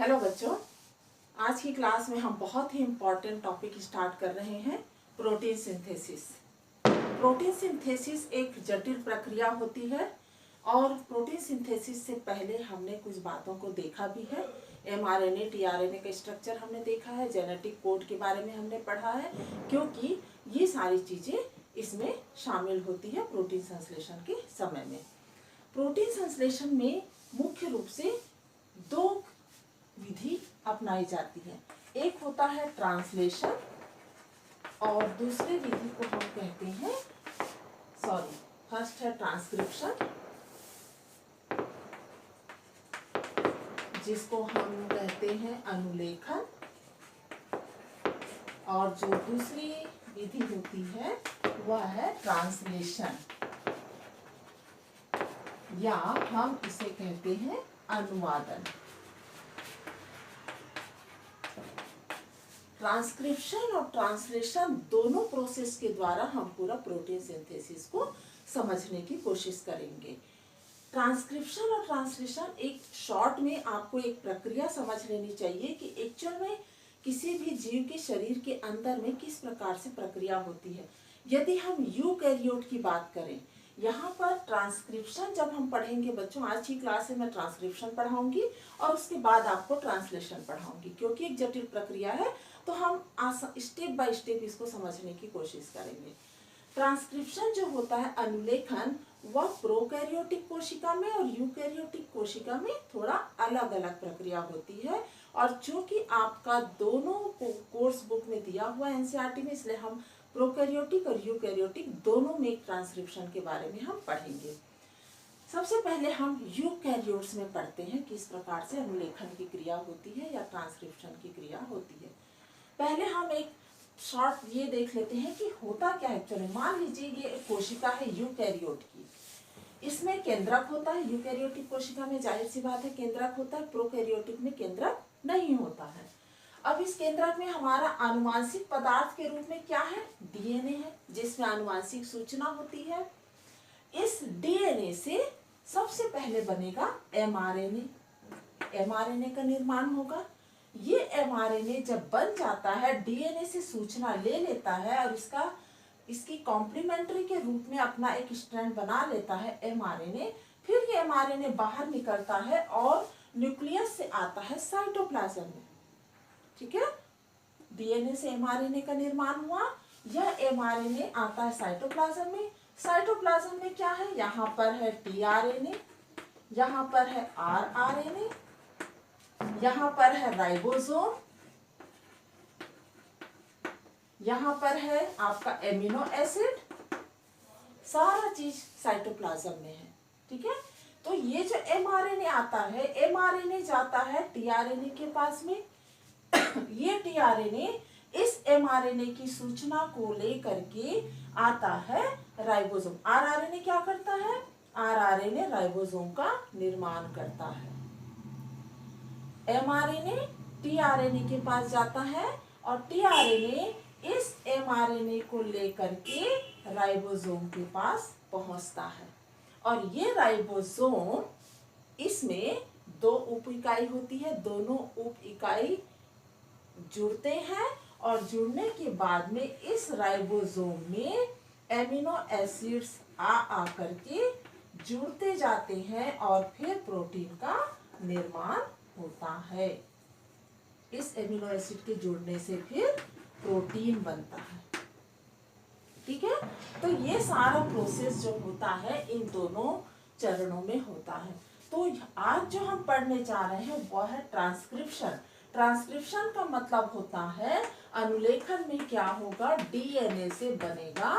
Hello बच्चों, आज की क्लास में हम बहुत ही इम्पॉर्टेंट टॉपिक स्टार्ट कर रहे हैं, प्रोटीन सिंथेसिस। प्रोटीन सिंथेसिस एक जटिल प्रक्रिया होती है और प्रोटीन सिंथेसिस से पहले हमने कुछ बातों को देखा भी है। mRNA, tRNA का स्ट्रक्चर हमने देखा है, जेनेटिक कोड के बारे में हमने पढ़ा है, क्योंकि ये सारी चीज़ें इसमें शामिल होती है प्रोटीन संश्लेषण के समय में। प्रोटीन संश्लेषण में मुख्य रूप से दो विधि अपनाई जाती है। एक होता है ट्रांसलेशन और दूसरे विधि को हम कहते हैं फर्स्ट है ट्रांसक्रिप्शन, जिसको हम कहते हैं अनुलेखन, और जो दूसरी विधि होती है वह है ट्रांसलेशन, या हम इसे कहते हैं अनुवादन। ट्रांसक्रिप्शन और ट्रांसलेशन दोनों प्रोसेस के द्वारा हम पूरा प्रोटीन सिंथेसिस को समझने की कोशिश करेंगे। ट्रांसक्रिप्शन और ट्रांसलेशन एक शॉर्ट में आपको एक प्रक्रिया समझ लेनी चाहिए कि एक्चुअल में किसी भी जीव के शरीर के अंदर में किस प्रकार से प्रक्रिया होती है। यदि हम यूकैरियोट की बात करें, यहाँ पर ट्रांसक्रिप्शन जब हम पढ़ेंगे बच्चों, आज की क्लास में मैं ट्रांसक्रिप्शन पढ़ाऊंगी और उसके बाद आपको ट्रांसलेशन पढ़ाऊंगी, क्योंकि एक जटिल प्रक्रिया है तो हम स्टेप बाय स्टेप इसको समझने की कोशिश करेंगे। ट्रांसक्रिप्शन जो होता है अनुलेखन, वह प्रोकैरियोटिक कोशिका में और यूकैरियोटिक कोशिका में थोड़ा अलग अलग प्रक्रिया होती है, और चूंकि आपका दोनों कोर्स बुक में दिया हुआ है एनसीईआरटी में, इसलिए हम प्रोकैरियोटिक और यूकैरियोटिक दोनों में ट्रांसक्रिप्शन के बारे में हम पढ़ेंगे। सबसे पहले हम यूकैरियोट्स में पढ़ते हैं किस प्रकार से अनुलेखन की क्रिया होती है या ट्रांसक्रिप्शन की क्रिया होती है। पहले हम एक शॉर्ट ये देख लेते हैं कि होता क्या है। चलो मान लीजिए ये एक कोशिका है यूकैरियोट की, इसमें केंद्रक होता है। यूकैरियोटिक कोशिका में जाहिर सी बात है केंद्रक होता है, प्रोकैरियोटिक में केंद्रक नहीं होता है। अब इस केंद्रक में हमारा आनुवांशिक पदार्थ के रूप में क्या है, डीएनए है, जिसमें आनुवांशिक सूचना होती है। इस डीएनए से सबसे पहले बनेगा एमआरएनए, एमआरएनए का निर्माण होगा। ये एमआरएनए जब बन जाता है, डीएनए से सूचना ले लेता है और इसकी कॉम्प्लीमेंट्री के रूप में अपना एक स्ट्रैंड बना लेता है एमआरएनए। फिर ये एमआरएनए बाहर निकलता है और न्यूक्लियस से आता है साइटोप्लाज्म में। ठीक है, डीएनए से एमआरएनए का निर्माण हुआ, यह एमआरएनए आता है साइटोप्लाज्म में। साइटोप्लाज्म में क्या है, यहाँ पर है टीआरएनए, यहाँ पर है आरआरएनए, यहाँ पर है राइबोसोम, यहाँ पर है आपका एमिनो एसिड, सारा चीज साइटोप्लाज्म में है। ठीक है, तो ये जो एमआरएनए आता है, एमआरएनए जाता है टीआरएनए के पास में। ये टीआरएनए इस एमआरएनए की सूचना को लेकर के आता है राइबोसोम। आरआरएनए क्या करता है, आरआरएनए राइबोसोम का निर्माण करता है। एमआरएनए टीआरएनए के पास जाता है और टीआरएनए इस एमआरएनए को लेकर के राइबोसोम के पास पहुंचता है, और ये राइबोसोम, इसमें दो उप इकाई होती है, दोनों उप इकाई जुड़ते हैं और जुड़ने के बाद में इस राइबोसोम में एमिनो एसिड्स आ करके जुड़ते जाते हैं और फिर प्रोटीन का निर्माण होता है। इस एमिनो एसिड के जुड़ने से फिर प्रोटीन बनता है। ठीक है, तो ये सारा प्रोसेस जो होता है इन दोनों चरणों में होता है। तो आज जो हम पढ़ने जा रहे हैं वह है ट्रांसक्रिप्शन। ट्रांसक्रिप्शन का मतलब होता है अनुलेखन में क्या होगा, डीएनए से बनेगा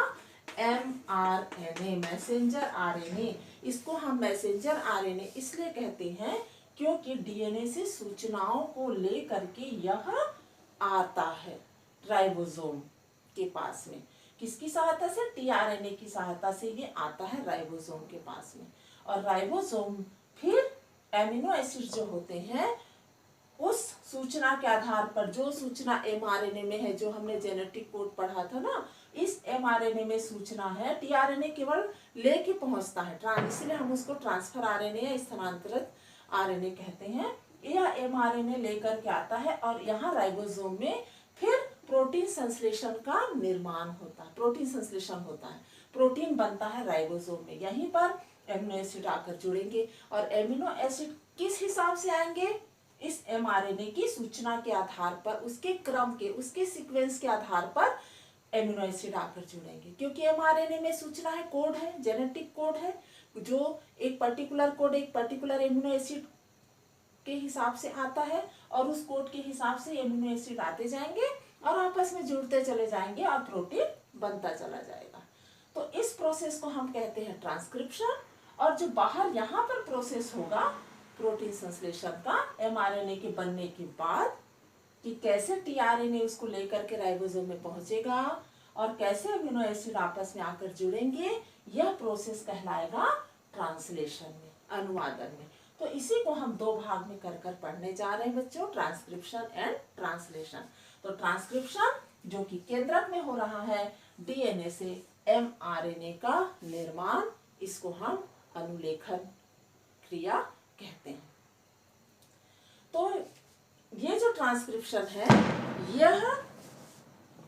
एमआरएनए, मैसेंजर आरएनए। इसको हम मैसेंजर आरएनए इसलिए कहते हैं क्योंकि डीएनए से सूचनाओं को लेकर के यह आता है राइबोसोम के पास में। किसकी सहायता से, टीआरएनए की सहायता से ये आता है राइबोसोम के पास में, और राइबोसोम फिर एमिनो एसिड जो होते हैं उस सूचना के आधार पर, जो सूचना एमआरएनए में है, जो हमने जेनेटिक कोड पढ़ा था ना, इस एमआरएनए में सूचना है, टीआरएनए केवल लेके पहुंचता है, इसलिए हम उसको ट्रांसफर आरएनए या स्थानांतरित आरएनए कहते हैं। यह mRNA लेकर के आता है और यहाँ राइबोसोम में फिर प्रोटीन संश्लेषण का निर्माण होता है, प्रोटीन संश्लेषण होता है, प्रोटीन बनता है राइबोसोम में। यहीं पर एमिनो एसिड आकर जुड़ेंगे और एमिनो एसिड किस हिसाब से आएंगे, इस mRNA की सूचना के आधार पर, उसके क्रम के, उसके सीक्वेंस के आधार पर एमिनो एसिड आकर जुड़ेंगे। क्योंकि mRNA में सूचना है, कोड है, जेनेटिक कोड है, जो एक पर्टिकुलर कोड एक पर्टिकुलर एमिनो एसिड के हिसाब से आता है और उस कोड के हिसाब से एमिनो एसिड आते जाएंगे और आपस में जुड़ते चले जाएंगे और प्रोटीन बनता चला जाएगा। तो इस प्रोसेस को हम कहते हैं ट्रांसक्रिप्शन। और जो बाहर यहाँ पर प्रोसेस होगा प्रोटीन संश्लेषण का mRNA के बनने के बाद, कि कैसे tRNA उसको लेकर के राइबोसोम में पहुंचेगा और कैसे अमीनो एसिड आपस में आकर जुड़ेंगे, यह प्रोसेस कहलाएगा ट्रांसलेशन में, अनुवादन में। तो इसी को हम दो भाग में कर कर पढ़ने जा रहे हैं बच्चों, ट्रांसक्रिप्शन एंड ट्रांसलेशन। तो ट्रांसक्रिप्शन जो कि केंद्रक में हो रहा है, डीएनए से mRNA का निर्माण, इसको हम अनुलेखन क्रिया कहते हैं। तो ये जो ट्रांसक्रिप्शन है यह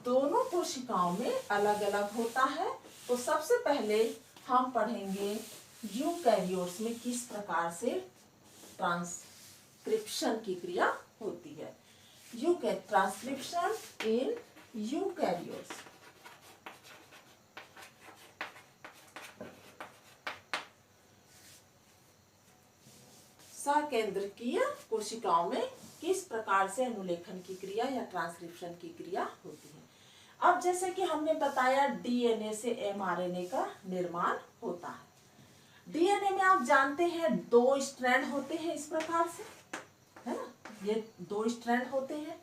दोनों कोशिकाओं में अलग अलग होता है। तो सबसे पहले हम पढ़ेंगे यूकैरियोट्स में किस प्रकार से ट्रांसक्रिप्शन की क्रिया होती है। Transcription in eukaryotes. सकेंद्रकीय कोशिकाओं में किस प्रकार से अनुलेखन की क्रिया या ट्रांसक्रिप्शन की क्रिया होती है। अब जैसे कि हमने बताया डीएनए से mRNA का निर्माण होता है। डीएनए में आप जानते हैं दो स्ट्रैंड होते हैं इस प्रकार से, है ना, ये दो स्ट्रैंड होते हैं।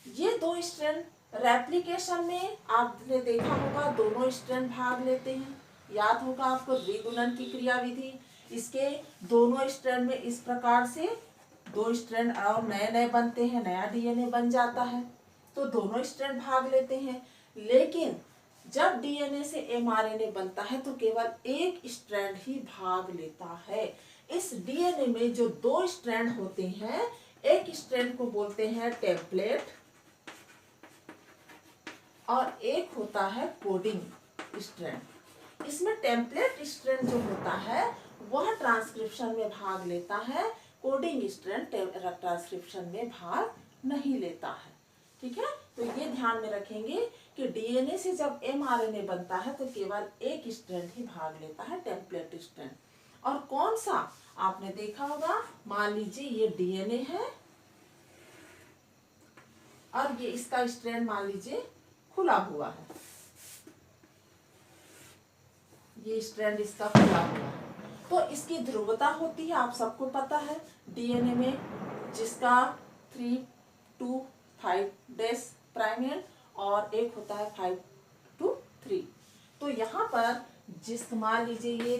ये दो स्ट्रैंड रेप्लिकेशन में आपने देखा होगा दोनों स्ट्रैंड भाग लेते हैं, याद होगा आपको द्विगुणन की क्रिया विधि। इसके दोनों स्ट्रैंड में इस प्रकार से दो स्ट्रैंड और नए नए बनते हैं, नया डीएनए बन जाता है, तो दोनों स्ट्रैंड भाग लेते हैं। लेकिन जब डीएनए से mRNA बनता है तो केवल एक स्ट्रैंड ही भाग लेता है। इस डीएनए में जो दो स्ट्रैंड होते हैं, एक स्ट्रैंड को बोलते हैं टेम्पलेट और एक होता है कोडिंग स्ट्रैंड। इसमें टेम्पलेट स्ट्रैंड जो होता है वह ट्रांसक्रिप्शन में भाग लेता है, कोडिंग स्ट्रैंड ट्रांसक्रिप्शन में भाग नहीं लेता है। ठीक है, तो ये ध्यान में रखेंगे कि डीएनए से जब mRNA बनता है तो केवल एक स्ट्रैंड ही भाग लेता है, टेम्पलेट स्ट्रैंड। और कौन सा आपने देखा होगा, मान लीजिए ये डीएनए है और ये इसका स्ट्रैंड मान लीजिए खुला हुआ है, ये स्ट्रैंड इसका खुला हुआ है, तो इसकी ध्रुवता होती है, आप सबको पता है डीएनए में, जिसका 3 to 5' प्राइम एंड और एक होता है 5 to 3। तो यहाँ पर जिस मान लीजिए ये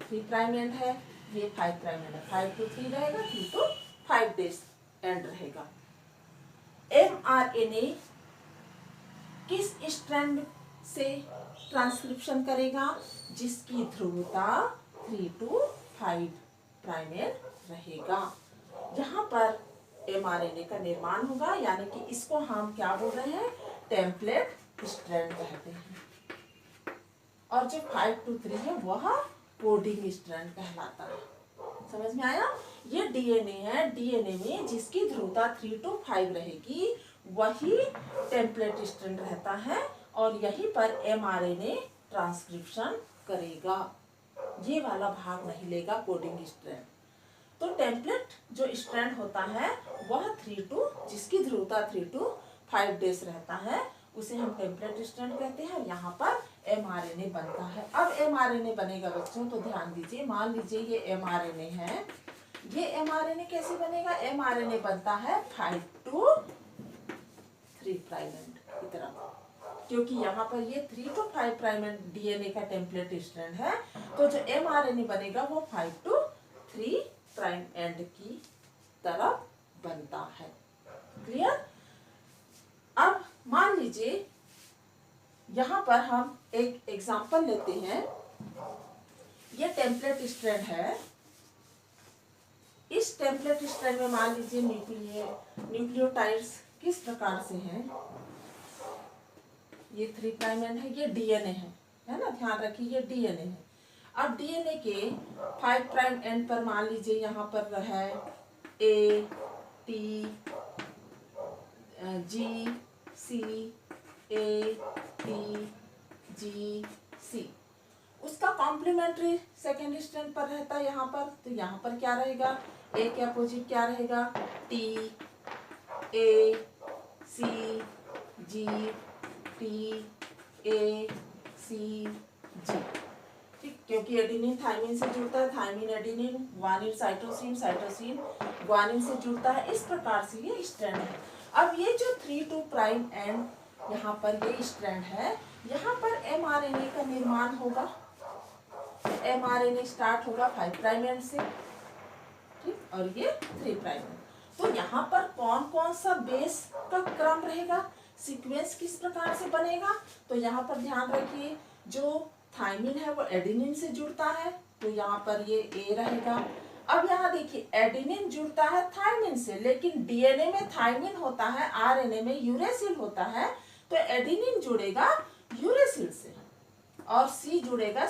3 प्राइम एंड है, ये 5 प्राइम एंड है, 5 to 3 रहेगा, 3 to 5' एंड रहेगा। mRNA किस स्ट्रैंड से ट्रांसक्रिप्शन करेगा, जिसकी ध्रुवता 3 to 5 प्राइम एंड रहेगा। यहाँ पर mRNA का निर्माण होगा, यानी कि इसको हम क्या बोल रहे हैं, टेम्पलेट स्ट्रैंड कहते हैं। और जो 5 to 3 है वह कोडिंग स्ट्रैंड कहलाता है। समझ में आया? ये डीएनए है, डीएनए में जिसकी ध्रुवता 3 to 5 रहेगी वही टेम्पलेट स्ट्रैंड रहता है और यहीं पर mRNA ट्रांसक्रिप्शन करेगा, ये वाला भाग नहीं लेगा कोडिंग स्ट्रैंड। तो टेम्पलेट जो स्ट्रैंड होता है वह 3 to, जिसकी ध्रुवता 3 to 5' रहता है, उसे हम टेम्पलेट स्ट्रैंड कहते हैं। यहाँ पर mRNA बनता है। अब mRNA बनेगा बच्चों, तो ध्यान दीजिए, मान लीजिए ये mRNA है, ये mRNA कैसे बनेगा, mRNA बनता है 5 to 3 प्राइम एंड की तरह, क्योंकि यहाँ पर ये 3 to 5 प्राइम एंड डीएनए का टेम्पलेट स्ट्रैंड है, तो जो mRNA बनेगा वो 5 to 3 प्राइम एंड की तरफ बनता है। क्लियर? अब मान लीजिए यहाँ पर हम एक एग्जांपल लेते हैं, ये टेम्पलेट स्ट्रैंड है, इस इस टेम्पलेट स्ट्रैंड में मान लीजिए न्यूक्लियोटाइड्स किस प्रकार से हैं, ये 3 प्राइम एंड है, ये डीएनए है ना, ध्यान रखिए ये डीएनए है। अब डीएनए के 5 प्राइम एंड पर मान लीजिए यहाँ पर है A T G C, A T G सी, उसका कॉम्प्लीमेंट्री सेकेंड स्ट्रैंड पर रहता है यहाँ पर, तो यहाँ पर क्या रहेगा, ए के अपोजिट क्या रहेगा, T A C G T A सी जी, ठीक, क्योंकि एडिनिन थायमिन से जुड़ता है, thymine adenine, guanine cytosine, cytosine guanine से जुड़ता है, इस प्रकार से ये स्ट्रैंड है। अब ये जो 3 प्राइम एंड यहाँ पर ये स्ट्रैंड है, यहाँ पर mRNA का निर्माण होगा, mRNA स्टार्ट होगा 5 प्राइम एंड से, ठीक, और ये 3 प्राइम एंड। तो यहाँ पर कौन कौन सा बेस का क्रम रहेगा, सीक्वेंस किस प्रकार से बनेगा, तो यहाँ पर ध्यान रखिए जो थायमिन है वो एडेनिन से जुड़ता है, तो यहाँ पर ये ए रहेगा। अब यहाँ देखिए एडेनिन जुड़ता है थायमिन से, लेकिन डीएनए में थायमिन होता है, आरएनए में यूरेसिल होता है, तो एडेनिन जुड़ेगा यूरेसिल से और सी जुड़ेगा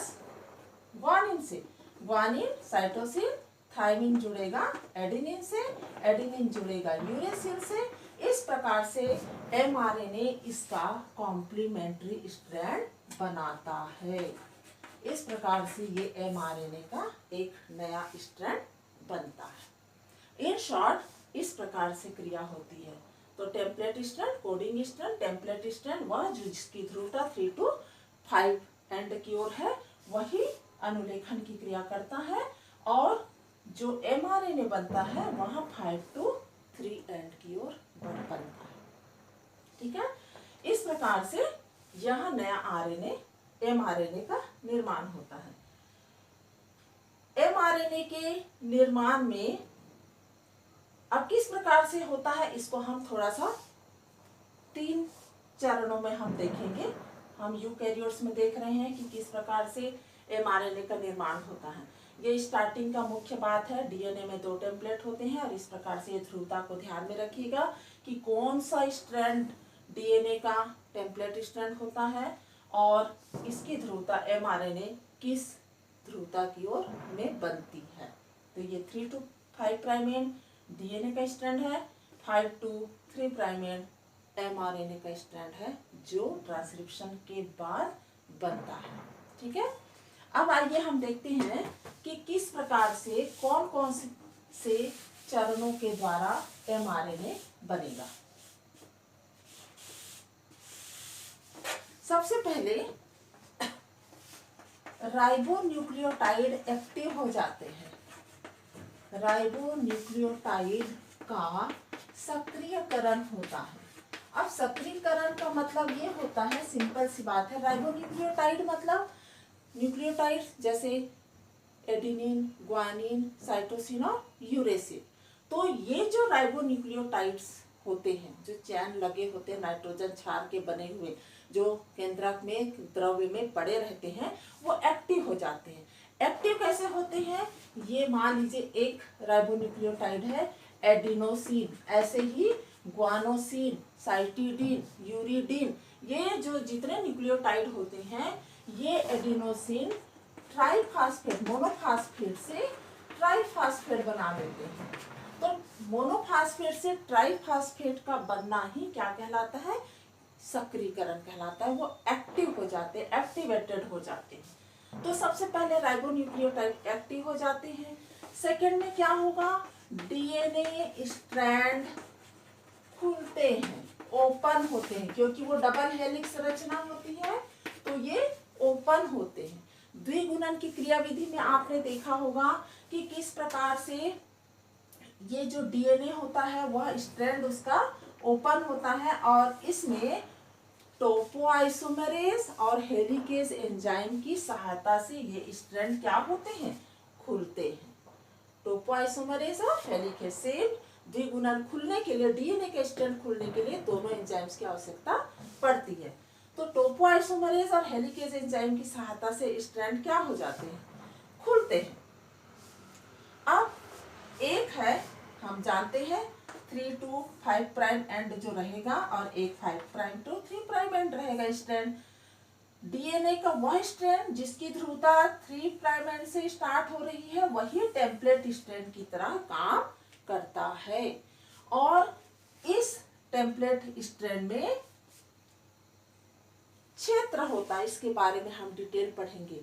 ग्वानिन से, ग्वानिन साइटोसिन, थायमिन जुड़ेगा एडेनिन से, एडेनिन जुड़ेगा यूरेसिल से, इस प्रकार से mRNA इसका कॉम्प्लीमेंट्री स्ट्रैंड बनाता है। इस प्रकार से ये mRNA का एक नया स्ट्रैंड बनता है। इन शॉर्ट इस प्रकार से क्रिया होती है। तो template strand, coding strand, template strand वह जिसकी ध्रुवता 3 to 5 एंड की ओर है, वही अनुलेखन की क्रिया करता है, और जो mRNA बनता है वह 5 to 3 एंड की ओर बनता है, ठीक है। इस प्रकार से यह नया आरएनए mRNA का निर्माण होता है। mRNA के निर्माण में अब किस प्रकार से होता है, इसको हम थोड़ा सा 3 चरणों में हम देखेंगे। हम यूकैरियोट्स में देख रहे हैं कि किस प्रकार से mRNA का निर्माण होता है। ये स्टार्टिंग का मुख्य बात है, डीएनए में 2 टेम्पलेट होते हैं, और इस प्रकार से ये ध्रुवता को ध्यान में रखिएगा कि कौन सा स्ट्रैंड डीएनए का टेम्पलेट स्ट्रैंड होता है और इसकी ध्रुवता mRNA किस ध्रुवता की ओर में बनती है। तो ये 3 to 5 प्राइम एंड डीएनए का स्ट्रैंड है, 5 to 3 प्राइम एंड mRNA का स्ट्रैंड है, जो ट्रांसक्रिप्शन के बाद बनता है, ठीक है। अब आइए हम देखते हैं कि किस प्रकार से कौन कौन से चरणों के द्वारा mRNA बनेगा। सबसे पहले राइबोन्यूक्लियोटाइड एक्टिव हो जाते हैं। राइबोन्यूक्लियोटाइड का सक्रियकरण होता है। अब सक्रियकरण का मतलब ये होता है, सिंपल सी बात है, राइबोन्यूक्लियोटाइड मतलब न्यूक्लियोटाइड जैसे एडेनिन, ग्वानिन, साइटोसिन और यूरेसिल। तो ये जो राइबोन्यूक्लियोटाइड्स होते हैं, जो चैन लगे होते हैं नाइट्रोजन क्षार के बने हुए, जो केंद्रक में द्रव्य में पड़े रहते हैं, वो एक्टिव हो जाते हैं। एक्टिव कैसे होते हैं, ये मान लीजिए एक राइबोन्यूक्लियोटाइड है एडिनोसिन, ऐसे ही ग्वानोसिन, साइटिडीन, यूरिडीन, ये जो जितने न्यूक्लियोटाइड होते हैं, ये एडिनोसिन ट्राइफॉस्फेट, मोनोफॉस्फेट से ट्राइफॉस्फेट बना देते हैं। तो मोनोफॉस्फेट से ट्राइफॉस्फेट का बनना ही क्या कहलाता है, सक्रियकरण कहलाता है। वो एक्टिव हो जाते हैं, एक्टिवेटेड हो जाते हैं। तो सबसे पहले राइबोन्यूक्लियोटाइड एक्टिव हो जाते हैं। सेकेंड में क्या होगा, डीएनए स्ट्रैंड खुलते हैं, ओपन होते हैं, क्योंकि वो डबल हेलिक्स रचना होती है, तो ये ओपन होते हैं। द्विगुणन की क्रियाविधि में आपने देखा होगा कि किस प्रकार से ये जो डीएनए होता है वह स्ट्रैंड उसका ओपन होता है, और इसमें टोपोआइसोमेरेज और हेलिकेज एंजाइम की सहायता से ये स्ट्रैंड क्या होते हैं, खुलते हैं। टोपोआइसोमेरेज और हेलिकेज से द्विगुणन खुलने के लिए, डीएनए के स्ट्रैंड खुलने के लिए दोनों एंजाइम्स की आवश्यकता पड़ती है। तो टोपोआइसोमेरेज और हेलिकेज एंजाइम की सहायता से स्ट्रैंड क्या हो जाते हैं, खुलते हैं। अब एक है जानते हैं 3 to 5 प्राइम एंड जो रहेगा और एक 5 प्राइम to 3 प्राइम एंड रहेगा स्ट्रैंड। डीएनए का वह स्ट्रैंड जिसकी ध्रुवता 3 प्राइम एंड से स्टार्ट हो रही है वही टेम्पलेट स्ट्रैंड की तरह काम करता है। और इस टेम्पलेट स्ट्रैंड में क्षेत्र होता है, इसके बारे में हम डिटेल पढ़ेंगे।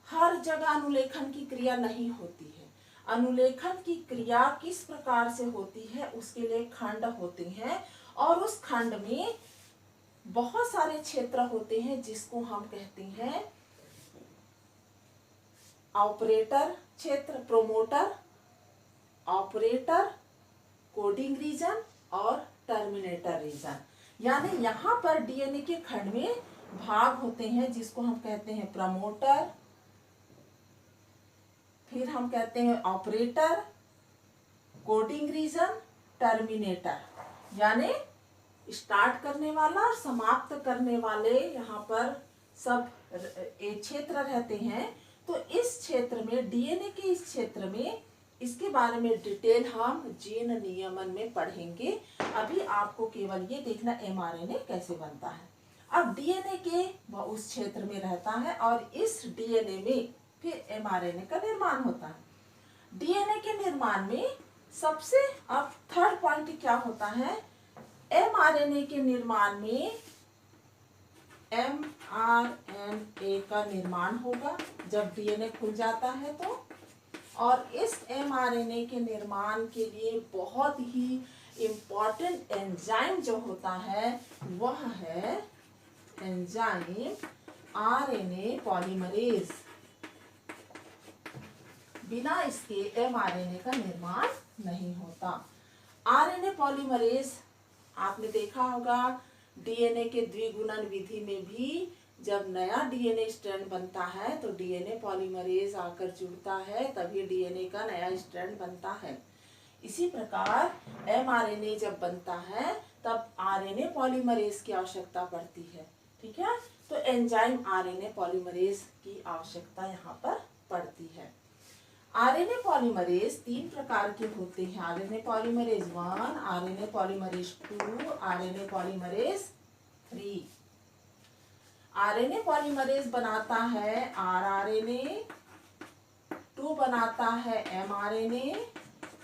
हर जगह अनुलेखन की क्रिया नहीं होती है। अनुलेखन की क्रिया किस प्रकार से होती है उसके लिए खंड होते हैं और उस खंड में बहुत सारे क्षेत्र होते हैं जिसको हम कहते हैं ऑपरेटर क्षेत्र, प्रोमोटर, ऑपरेटर, कोडिंग रीजन और टर्मिनेटर रीजन। यानी यहाँ पर डीएनए के खंड में भाग होते हैं जिसको हम कहते हैं प्रमोटर, फिर हम कहते हैं ऑपरेटर, कोडिंग रीजन, टर्मिनेटर। यानी स्टार्ट करने वाला और समाप्त करने वाले यहाँ पर सब एक क्षेत्र रहते हैं। तो इस क्षेत्र में डीएनए के इस क्षेत्र में इसके बारे में डिटेल हम जीन नियमन में पढ़ेंगे। अभी आपको केवल ये देखना एमआरएनए कैसे बनता है। अब डीएनए के वह उस क्षेत्र में रहता है और इस डीएनए में फिर एमआरएनए का निर्माण होता है। डीएनए के निर्माण में सबसे अब थर्ड पॉइंट क्या होता है, एमआरएनए के निर्माण में एमआरएनए का निर्माण होगा जब डीएनए खुल जाता है तो। और इस एमआरएनए के निर्माण के लिए बहुत ही इम्पोर्टेंट एंजाइम जो होता है वह है एंजाइम आरएनए पॉलीमरेज। बिना इसके एमआरएनए का निर्माण नहीं होता। आरएनए पॉलीमरेज आपने देखा होगा डीएनए के द्विगुणन विधि में भी जब नया डीएनए स्ट्रैंड बनता है तो डीएनए पॉलीमरेज आकर जुड़ता है तभी डीएनए का नया स्ट्रैंड बनता है। इसी प्रकार एमआरएनए जब बनता है तब आरएनए पॉलीमरेज की आवश्यकता पड़ती है। ठीक है, तो एंजाइम आरएनए पॉलीमरेज की आवश्यकता यहाँ पर पड़ती है। आरएनए पॉलीमरेज 3 प्रकार के होते हैं, RNA polymerase 1, RNA polymerase 2, RNA polymerase 3। RNA polymerase बनाता है आरआरएनए, 2 बनाता है एमआरएनए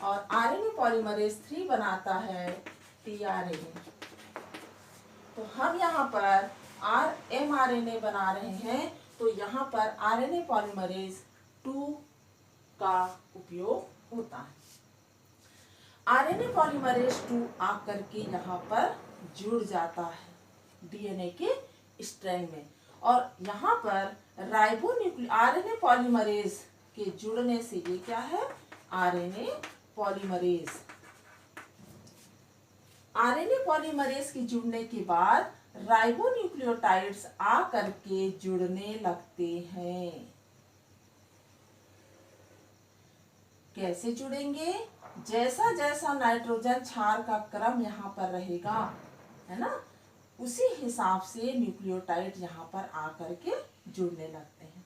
और आरएनए पॉलीमरेज 3 बनाता है टीआरएनए। तो हम यहाँ पर एमआरएनए बना रहे हैं तो यहाँ पर आरएनए पॉलीमरेज 2 का उपयोग होता है। आरएनए पॉलीमरेज 2 आकर के यहाँ पर जुड़ जाता है डीएनए के स्ट्रैंड में और यहाँ पर आरएनए पॉलीमरेज के जुड़ने से ये क्या है, आरएनए पॉलीमरेज। आरएनए पॉलीमरेज के जुड़ने के बाद राइबोन्यूक्लियोटाइड्स आ करके जुड़ने लगते हैं। कैसे जुड़ेंगे, जैसा जैसा नाइट्रोजन क्षार का क्रम यहाँ पर रहेगा, है ना, उसी हिसाब से न्यूक्लियोटाइड यहाँ पर आकर के जुड़ने लगते हैं।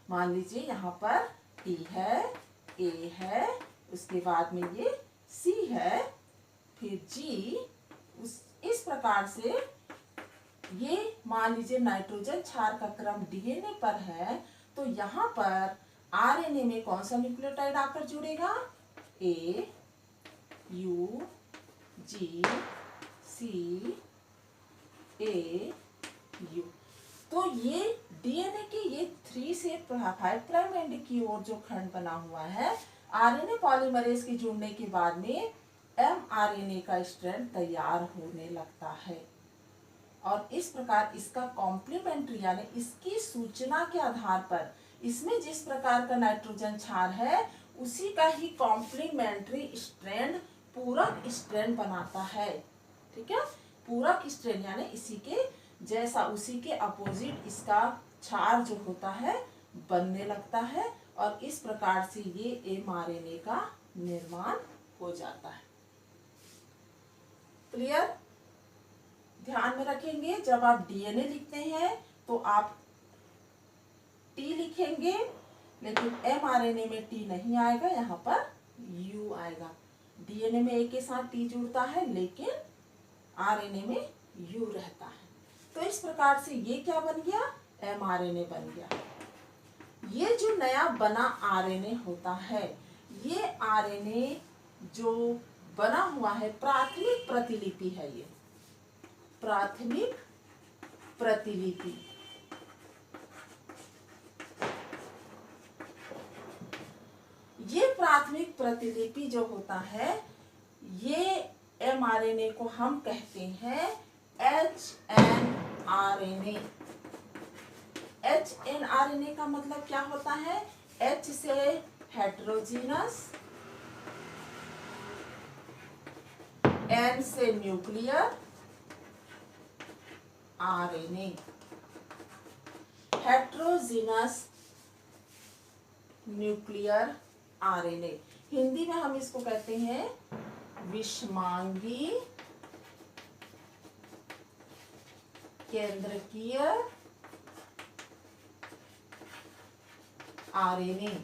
मान लीजिए यहाँ पर T है, A है, उसके बाद में ये C है, फिर G, इस प्रकार से ये मान लीजिए नाइट्रोजन क्षार का क्रम डीएनए पर है तो यहाँ पर आरएनए में कौन सा न्यूक्लियोटाइड आकर जुड़ेगा, A, U, G, C, A, U। तो ये डीएनए के ये 3 से 5 प्राइम एंड की ओर जो खंड बना हुआ है, आरएनए पॉलीमरेज के जुड़ने के बाद में एमआरएनए का स्ट्रैंड तैयार होने लगता है और इस प्रकार इसका कॉम्प्लीमेंट्री यानी इसकी सूचना के आधार पर इसमें जिस प्रकार का नाइट्रोजन क्षार है उसी का ही कॉम्प्लीमेंट्री स्ट्रैंड पूरक स्ट्रैंड बनाता है। ठीक है, पूरक स्ट्रैंड यानी इसी के जैसा, उसी के अपोजिट इसका क्षार जो होता है बनने लगता है और इस प्रकार से ये एमआरएनए का निर्माण हो जाता है। क्लियर, ध्यान में रखेंगे जब आप डीएनए लिखते हैं तो आप टी लिखेंगे लेकिन एमआरएनए में टी नहीं आएगा, यहाँ पर यू आएगा। डीएनए में ए के साथ टी जुड़ता है लेकिन आरएनए में यू रहता है। तो इस प्रकार से ये क्या बन गया, एमआरएनए बन गया। ये जो नया बना आरएनए होता है, ये आरएनए जो बना हुआ है प्राथमिक प्रतिलिपि है, ये प्राथमिक प्रतिलिपि। ये प्राथमिक प्रतिलिपि जो होता है, ये एमआरएनए को हम कहते हैं एचएनआरएनए। एचएनआरएनए का मतलब क्या होता है, एच से हेटेरोजीनस, एन से nuclear, RNA. Heterogeneous nuclear RNA, Hindi में हम इसको कहते हैं विषमांगी केंद्रकीय आरएनए।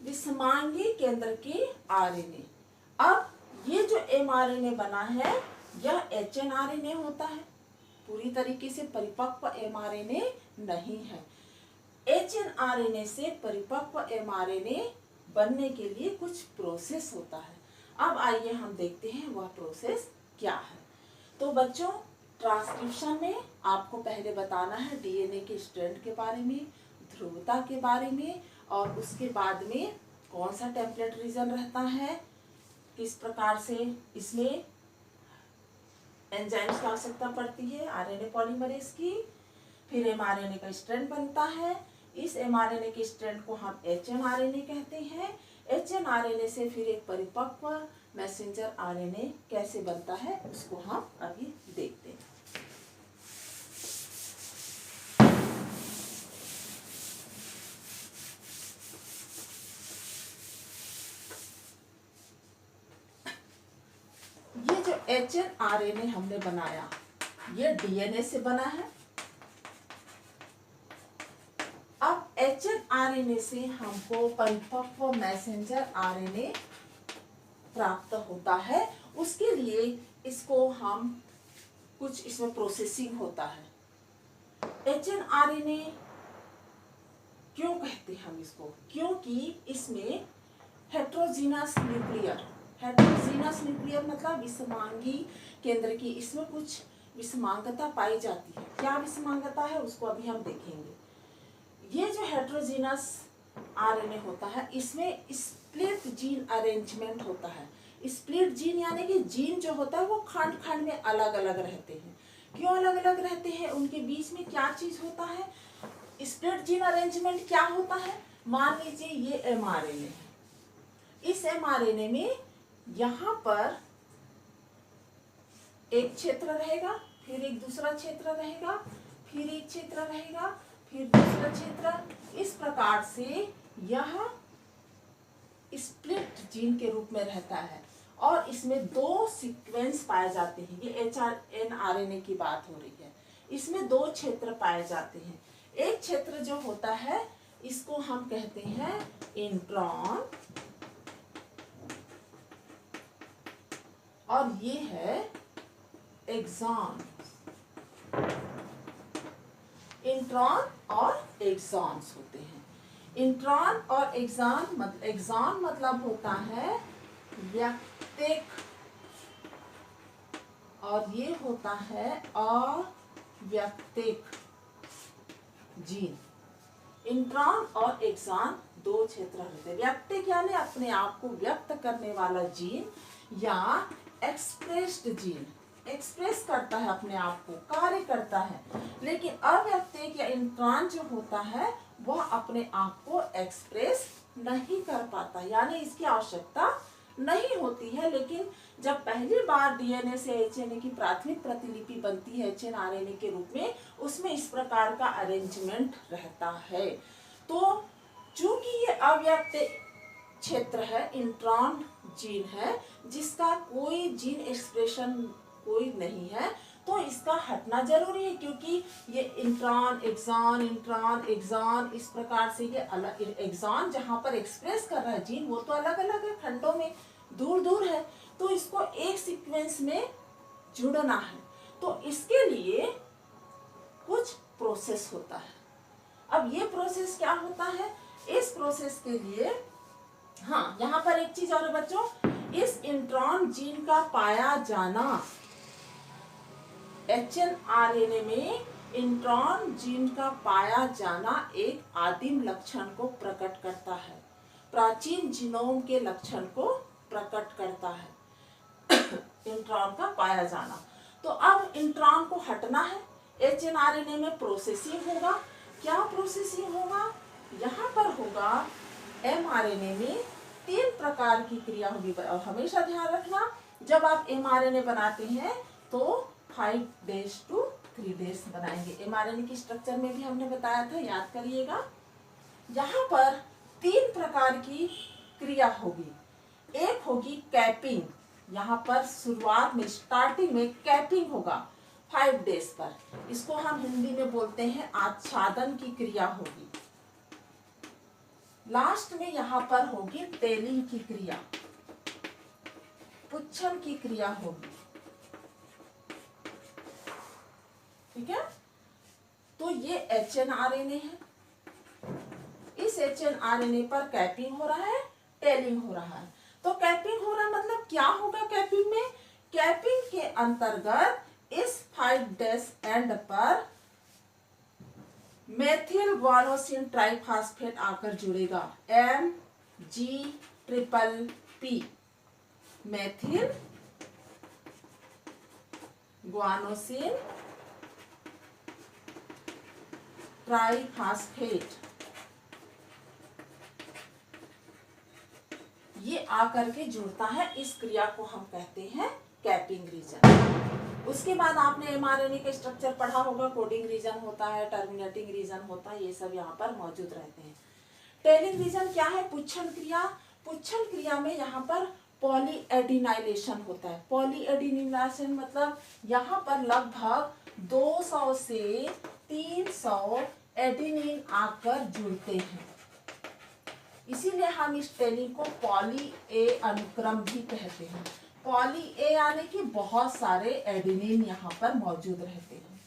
विषमांगी केंद्रकीय आरएनए। अब ये जो एमआरएनए बना है यह एचएनआरएनए होता है, पूरी तरीके से परिपक्व एमआरएनए नहीं है। एचएनआरएनए से परिपक्व एमआरएनए बनने के लिए कुछ प्रोसेस होता है। अब आइए हम देखते हैं वह प्रोसेस क्या है। तो बच्चों, ट्रांसक्रिप्शन में आपको पहले बताना है डीएनए के स्ट्रैंड के बारे में, ध्रुवता के बारे में, और उसके बाद में कौन सा टेम्पलेट रीजन रहता है, किस प्रकार से इसमें एंजाइम्स की आवश्यकता पड़ती है आरएनए पॉलीमरेज की। फिर एमआरएनए का स्ट्रैंड बनता है, इस एमआरएनए के स्ट्रैंड को हम एचएनआरएनए कहते हैं। एचएनआरएनए से फिर एक परिपक्व मैसेंजर आरएनए कैसे बनता है उसको हम अभी देखते हैं। ये जो एचएनआरएनए हमने बनाया ये डीएनए से बना है। अब एचएनआरएनए से हमको परिपक्व मैसेंजर आरएनए प्राप्त होता है। उसके लिए इसको हम कुछ इसमें प्रोसेसिंग होता है। एचएनआरएनए क्यों कहते हैं हम इसको, क्योंकि इसमें हेटेरोजीनस न्यूक्लियर मतलब विषमांगी केंद्र की, इसमें कुछ विषमांगता पाई जाती है। क्या विषमांगता है उसको अभी हम देखेंगे। ये जो हेटेरोजीनस आरएनए होता है इसमें स्प्लिट जीन अरेंजमेंट होता है। स्प्लिट जीन यानी कि जीन जो होता है वो खंड खंड में अलग अलग रहते हैं। क्यों अलग अलग रहते हैं, उनके बीच में क्या चीज होता है। स्प्लिट जीन अरेंजमेंट क्या होता है, मान लीजिए ये एमआरएनए है। इस एमआरएनए में यहाँ पर एक क्षेत्र रहेगा, फिर एक दूसरा क्षेत्र रहेगा, फिर एक क्षेत्र रहेगा, फिर दूसरा क्षेत्र। इस प्रकार से यह स्प्लिट जीन के रूप में रहता है और इसमें दो सीक्वेंस पाए जाते हैं। ये एचएनआरएनए की बात हो रही है। इसमें दो क्षेत्र पाए जाते हैं। एक क्षेत्र जो होता है इसको हम कहते हैं इंट्रॉन और ये है एक्सॉन। इंट्रॉन और एक्सॉन्स होते हैं। इंट्रॉन और एक्सॉन मतलब होता है व्यक्तिक और ये होता है अव्यक्तिक जीन। इंट्रॉन और एक्सॉन दो क्षेत्र होते हैं। व्यक्तिक यानी अपने आप को व्यक्त करने वाला जीन या एक्सप्रेस्ड जीन, एक्सप्रेस करता है अपने आप को, कार्य करता है। लेकिन अव्यक्तिक या इंट्रॉन जो होता है वह अपने आप को एक्सप्रेस नहीं कर पाता, यानी इसकी आवश्यकता नहीं होती है। लेकिन जब पहली बार डीएनए से एचएनए की प्राथमिक प्रतिलिपि बनती है एचएनआरएनए के रूप में, उसमें इस प्रकार का अरेंजमेंट रहता है। तो चूंकि ये अव्यक्त क्षेत्र है, इंट्रॉन जीन है जिसका कोई जीन एक्सप्रेशन कोई नहीं है, तो इसका हटना जरूरी है, क्योंकि ये इंट्रॉन एक्सॉन इस प्रकार से ये अलग, एक्सॉन जहां पर एक्सप्रेस कर रहा है जीन वो तो अलग अलग है, खंडों में दूर दूर है, तो इसको एक सीक्वेंस में जुड़ना है। तो इसके लिए कुछ प्रोसेस होता है। अब ये प्रोसेस क्या होता है, इस प्रोसेस के लिए, हाँ यहाँ पर एक चीज और है बच्चों, इस इंट्रॉन जीन का पाया जाना, एचएनआरएनए में इंट्रॉन जीन का पाया जाना एक आदिम लक्षण को प्रकट करता है, प्राचीन जीनोम के लक्षण को प्रकट करता है इंट्रॉन का पाया जाना। तो अब इंट्रॉन को हटना है, एचएनआरएनए में प्रोसेसिंग होगा। क्या प्रोसेसिंग होगा, यहाँ पर होगा एमआरएनए में 3 प्रकार की क्रिया होगी। और हमेशा ध्यान रखना, जब आप एमआरएनए बनाते हैं तो 5 days to 3 days बनाएंगे। एमआरएनए की स्ट्रक्चर में भी हमने बताया था, याद करिएगा। यहाँ पर 3 प्रकार की क्रिया होगी। एक होगी कैपिंग, यहाँ पर शुरुआत में स्टार्टिंग में कैपिंग होगा 5 days पर, इसको हम हिंदी में बोलते हैं आच्छादन की क्रिया होगी। लास्ट में यहाँ पर होगी टेलिंग की क्रिया, पुच्छन की क्रिया होगी, ठीक है। तो ये एचएनआरएनए है, इस एचएनआरएनए पर कैपिंग हो रहा है, टेलिंग हो रहा है। तो कैपिंग हो रहा है मतलब क्या होगा कैपिंग में, कैपिंग के अंतर्गत इस 5 days एंड पर मेथिल ग्वानोसिन ट्राइफॉस्फेट आकर जुड़ेगा, MgPP, मेथिल ग्वानोसिन ट्राइफॉस्फेट, ये आकर के जुड़ता है। इस क्रिया को हम कहते हैं कैपिंग रीजन। उसके बाद आपने एमआरएनए का स्ट्रक्चर पढ़ा होगा, कोडिंग रीजन होता है, टर्मिनेटिंग रीजन होता है, ये सब यहाँ पर मौजूद रहते हैं। टेलिंग रीजन क्या है, पुच्छन क्रिया। पुच्छन क्रिया में यहाँ पर पॉलीएडिनाइलेशन होता है। पॉलीएडिनाइलेशन मतलब यहाँ पर लगभग 200 से 300 एडिनिन आकर जुड़ते हैं, इसीलिए हम इस टेलिंग को पॉली ए अनुक्रम भी कहते हैं। पॉली ए यानी कि बहुत सारे एडिनिन यहाँ पर मौजूद रहते हैं,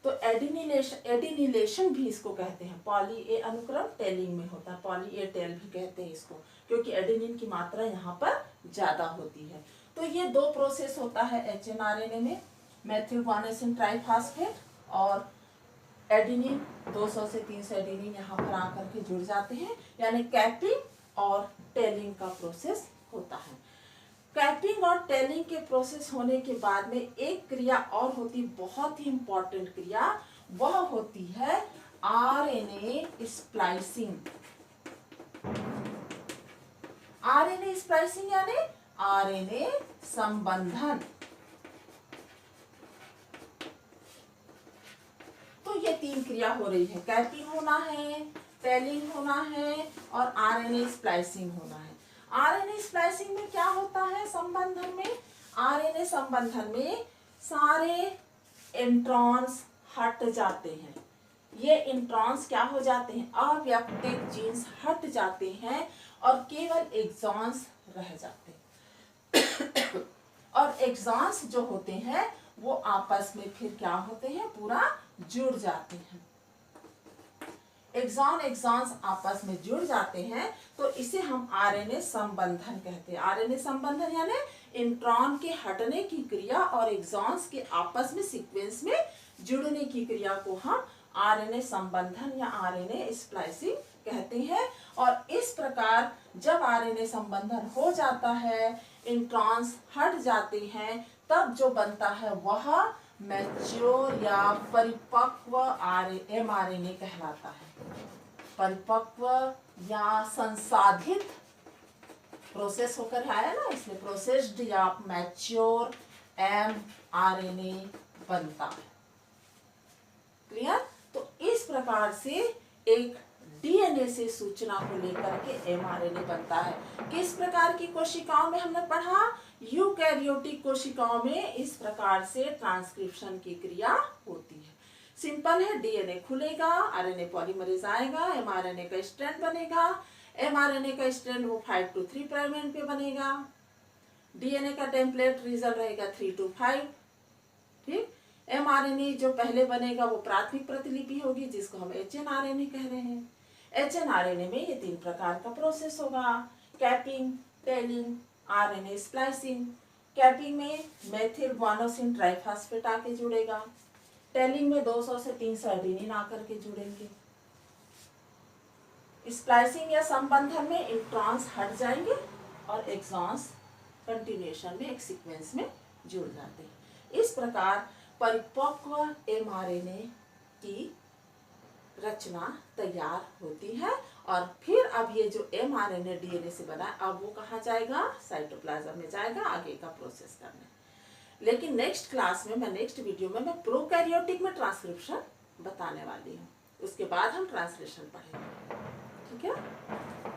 तो एडिनिलेशन भी इसको कहते हैं। पॉली ए अनुक्रम टेलिंग में होता है, पॉली ए टेल भी कहते हैं इसको, क्योंकि एडिनिन की मात्रा यहाँ पर ज्यादा होती है। तो ये 2 प्रोसेस होता है एचएनआरएनए में, मेथिल ग्वानोसिन ट्राइफॉस्फेट और एडिनिन, 200 से 300 एडिनिन यहाँ पर आकर के जुड़ जाते हैं, यानी कैपिंग और टेलिंग का प्रोसेस होता है। कैपिंग और टेलिंग के प्रोसेस होने के बाद में एक क्रिया और होती, बहुत ही इंपॉर्टेंट क्रिया, वह होती है आरएनए स्प्लाइसिंग। आरएनए स्प्लाइसिंग यानी आरएनए संबंधन। तो ये 3 क्रिया हो रही है, कैपिंग होना है, टेलिंग होना है और आरएनए स्प्लाइसिंग होना है। आरएनए स्प्लाइसिंग में क्या होता है संबंधन में, आरएनए संबंधन में सारे इंट्रॉन्स हट जाते हैं। ये इंट्रॉन्स क्या हो जाते हैं, अव्यक्तिक जीन्स हट जाते हैं और केवल एक्सॉन्स रह जाते हैं और एक्सॉन्स जो होते हैं वो आपस में फिर क्या होते हैं, पूरा जुड़ जाते हैं। एक्सॉन्स आपस में जुड़ जाते हैं, तो इसे हम आरएनए संबंधन कहते हैं। आरएनए संबंधन यानी इंट्रॉन के हटने की क्रिया और एक्सॉन्स के आपस में सीक्वेंस में जुड़ने की क्रिया को हम आरएनए संबंधन या आरएनए स्प्लाइसिंग कहते हैं। और इस प्रकार जब आरएनए संबंधन हो जाता है, इंट्रॉन्स हट जाते हैं, तब जो बनता है वह मैच्योर या परिपक्व एमआरएनए कहलाता है। परिपक्व या संसाधित प्रोसेस होकर आया ना, इसलिए प्रोसेस्ड या मैच्योर एमआरएनए बनता है। क्लियर। तो इस प्रकार से एक डीएनए से सूचना को लेकर के एमआरएनए बनता है। किस प्रकार की कोशिकाओं में हमने पढ़ा? यूकैरियोटिक कोशिकाओं में इस प्रकार से ट्रांसक्रिप्शन की क्रिया होती है। सिंपल है, डीएनए खुलेगा, आरएनए पॉलीमरेज आएगा, एमआरएनए का स्ट्रैंड बनेगा, एमआरएनए का स्ट्रैंड वो 5 to 3 प्राइम एंड पे बनेगा, डीएनए का टेम्पलेट रीजन रहेगा 3 to 5। ठीक, एमआरएनए जो पहले बनेगा वो प्राथमिक प्रतिलिपि होगी जिसको हम एचएनआरएनए कह रहे हैं। एचएनआरएनए में ये 3 प्रकार का प्रोसेस होगा, capping, telling, RNA splicing. Capping में मेथिल गुआनोसिन ट्राइफॉस्फेट आके जुड़ेगा, टेलिंग में 200 से 300 एडेनिन आकर के जुड़ेंगे, स्प्लाइसिंग या संबंधन में इंट्रॉन्स हट जाएंगे और एक्सॉन्स कंटिन्यूएशन में एक सीक्वेंस में जुड़ जाते हैं। इस प्रकार परिपक्व एमआरएनए की रचना तैयार होती है और फिर अब ये जो एमआरएनए डीएनए से बना है अब वो कहाँ जाएगा? साइटोप्लाज्म में जाएगा आगे का प्रोसेस करने। लेकिन नेक्स्ट क्लास में, नेक्स्ट वीडियो में मैं प्रोकैरियोटिक में ट्रांसक्रिप्शन बताने वाली हूँ। उसके बाद हम ट्रांसलेशन पढ़ेंगे। ठीक है।